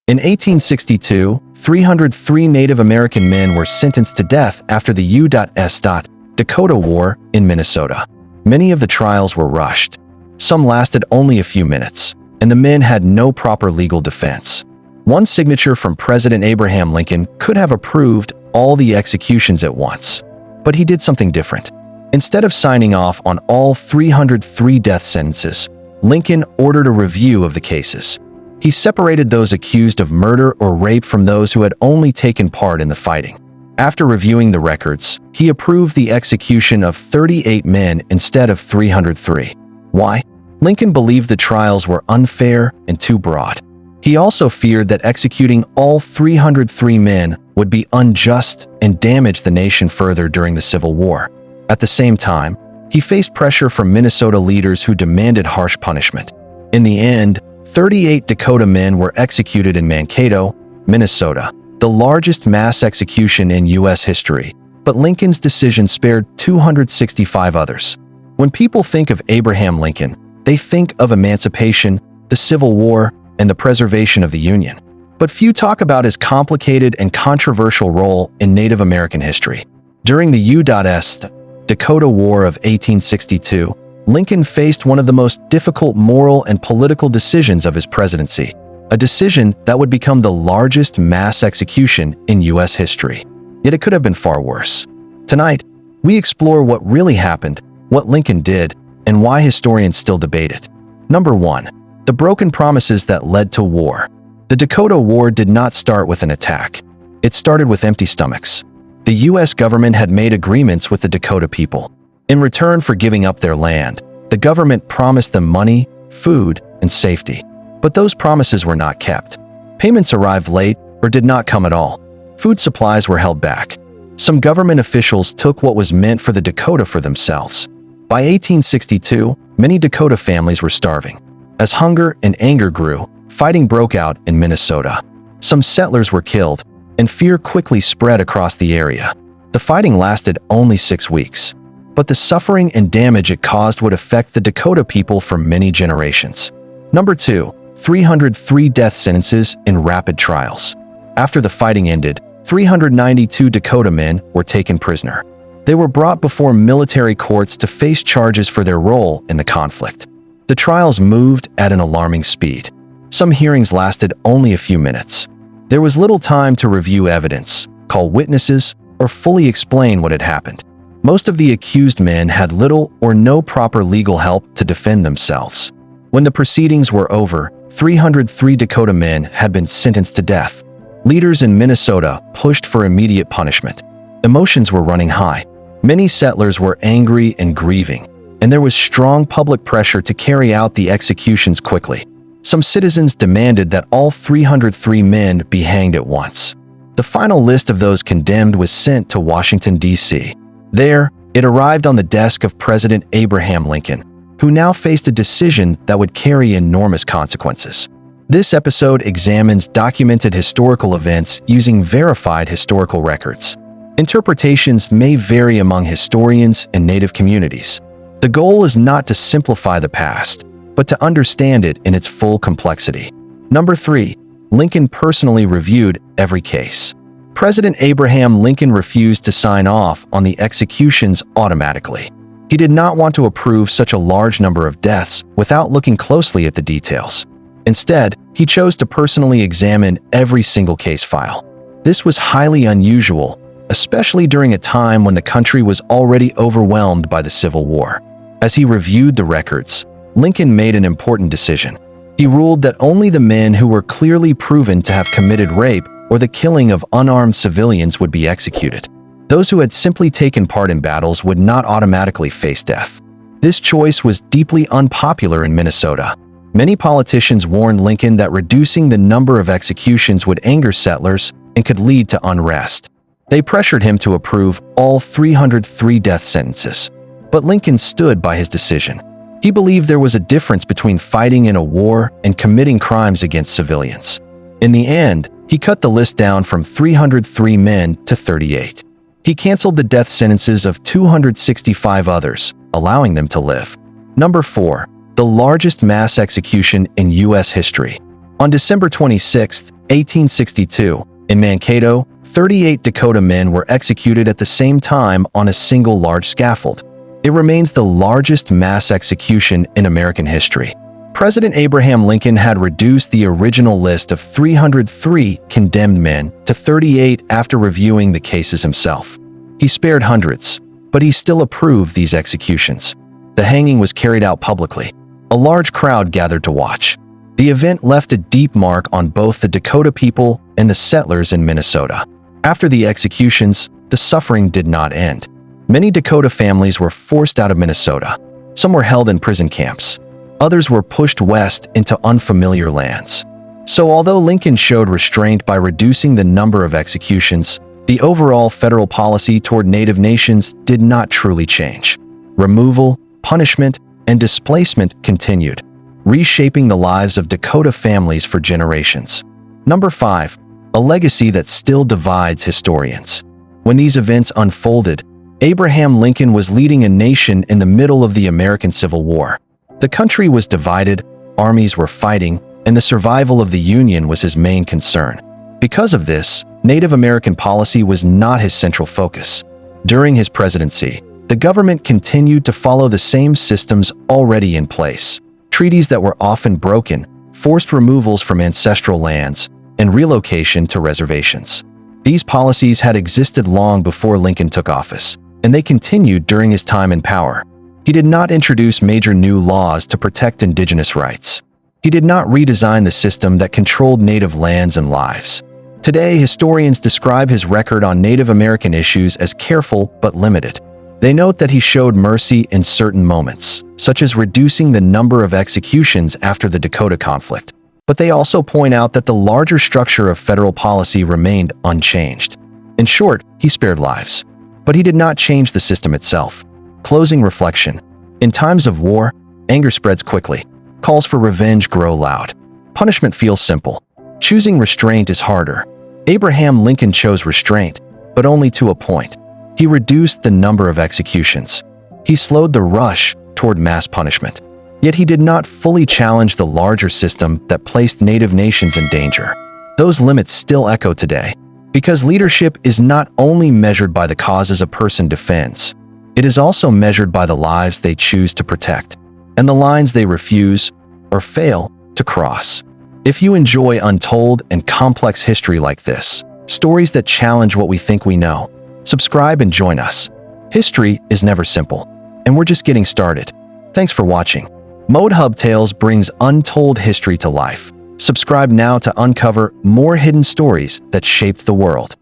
In 1862, 303 Native American men were sentenced to death after the U.S. Dakota War in Minnesota. Many of the trials were rushed. Some lasted only a few minutes, and the men had no proper legal defense. One signature from President Abraham Lincoln could have approved all the executions at once. But he did something different. Instead of signing off on all 303 death sentences, Lincoln ordered a review of the cases. He separated those accused of murder or rape from those who had only taken part in the fighting. After reviewing the records, he approved the execution of 38 men instead of 303. Why? Lincoln believed the trials were unfair and too broad. He also feared that executing all 303 men would be unjust and damage the nation further during the Civil War. At the same time, he faced pressure from Minnesota leaders who demanded harsh punishment. In the end, 38 Dakota men were executed in Mankato, Minnesota, the largest mass execution in U.S. history, but Lincoln's decision spared 265 others. When people think of Abraham Lincoln, they think of emancipation, the Civil War, and the preservation of the Union. But few talk about his complicated and controversial role in Native American history. During the U.S. Dakota War of 1862, Lincoln faced one of the most difficult moral and political decisions of his presidency, a decision that would become the largest mass execution in U.S. history. Yet it could have been far worse. Tonight, we explore what really happened, what Lincoln did, and why historians still debate it. Number 1. The broken promises that led to war. The Dakota War did not start with an attack. It started with empty stomachs. The U.S. government had made agreements with the Dakota people. In return for giving up their land, the government promised them money, food, and safety. But those promises were not kept. Payments arrived late or did not come at all. Food supplies were held back. Some government officials took what was meant for the Dakota for themselves. By 1862, many Dakota families were starving. As hunger and anger grew, fighting broke out in Minnesota. Some settlers were killed, and fear quickly spread across the area. The fighting lasted only 6 weeks. But the suffering and damage it caused would affect the Dakota people for many generations. Number 2. 303 death sentences in rapid trials. After the fighting ended, 392 Dakota men were taken prisoner. They were brought before military courts to face charges for their role in the conflict. The trials moved at an alarming speed. Some hearings lasted only a few minutes. There was little time to review evidence, call witnesses, or fully explain what had happened. Most of the accused men had little or no proper legal help to defend themselves. When the proceedings were over, 303 Dakota men had been sentenced to death. Leaders in Minnesota pushed for immediate punishment. Emotions were running high. Many settlers were angry and grieving, and there was strong public pressure to carry out the executions quickly. Some citizens demanded that all 303 men be hanged at once. The final list of those condemned was sent to Washington, D.C. There, it arrived on the desk of President Abraham Lincoln, who now faced a decision that would carry enormous consequences. This episode examines documented historical events using verified historical records. Interpretations may vary among historians and Native communities. The goal is not to simplify the past, but to understand it in its full complexity. Number 3. Lincoln personally reviewed every case. President Abraham Lincoln refused to sign off on the executions automatically. He did not want to approve such a large number of deaths without looking closely at the details. Instead, he chose to personally examine every single case file. This was highly unusual, especially during a time when the country was already overwhelmed by the Civil War. As he reviewed the records, Lincoln made an important decision. He ruled that only the men who were clearly proven to have committed rape or the killing of unarmed civilians would be executed. Those who had simply taken part in battles would not automatically face death. This choice was deeply unpopular in Minnesota. Many politicians warned Lincoln that reducing the number of executions would anger settlers and could lead to unrest. They pressured him to approve all 303 death sentences. But Lincoln stood by his decision. He believed there was a difference between fighting in a war and committing crimes against civilians. In the end, he cut the list down from 303 men to 38. He canceled the death sentences of 265 others, allowing them to live. Number 4. The largest mass execution in U.S. history. On December 26, 1862, in Mankato, 38 Dakota men were executed at the same time on a single large scaffold. It remains the largest mass execution in American history. President Abraham Lincoln had reduced the original list of 303 condemned men to 38 after reviewing the cases himself. He spared hundreds, but he still approved these executions. The hanging was carried out publicly. A large crowd gathered to watch. The event left a deep mark on both the Dakota people and the settlers in Minnesota. After the executions, the suffering did not end. Many Dakota families were forced out of Minnesota. Some were held in prison camps. Others were pushed west into unfamiliar lands. So although Lincoln showed restraint by reducing the number of executions, the overall federal policy toward Native nations did not truly change. Removal, punishment, and displacement continued, reshaping the lives of Dakota families for generations. Number 5. A legacy that still divides historians. When these events unfolded, Abraham Lincoln was leading a nation in the middle of the American Civil War. The country was divided, armies were fighting, and the survival of the Union was his main concern. Because of this, Native American policy was not his central focus. During his presidency, the government continued to follow the same systems already in place. Treaties that were often broken, forced removals from ancestral lands, and relocation to reservations. These policies had existed long before Lincoln took office, and they continued during his time in power. He did not introduce major new laws to protect indigenous rights. He did not redesign the system that controlled Native lands and lives. Today, historians describe his record on Native American issues as careful but limited. They note that he showed mercy in certain moments, such as reducing the number of executions after the Dakota conflict. But they also point out that the larger structure of federal policy remained unchanged. In short, he spared lives. But he did not change the system itself. Closing reflection. In times of war, anger spreads quickly. Calls for revenge grow loud. Punishment feels simple. Choosing restraint is harder. Abraham Lincoln chose restraint, but only to a point. He reduced the number of executions. He slowed the rush toward mass punishment. Yet he did not fully challenge the larger system that placed Native nations in danger. Those limits still echo today, because leadership is not only measured by the causes a person defends, it is also measured by the lives they choose to protect, and the lines they refuse or fail to cross. If you enjoy untold and complex history like this, stories that challenge what we think we know, subscribe and join us. History is never simple, and we're just getting started. Thanks for watching. Mode Hub Tales brings untold history to life. Subscribe now to uncover more hidden stories that shaped the world.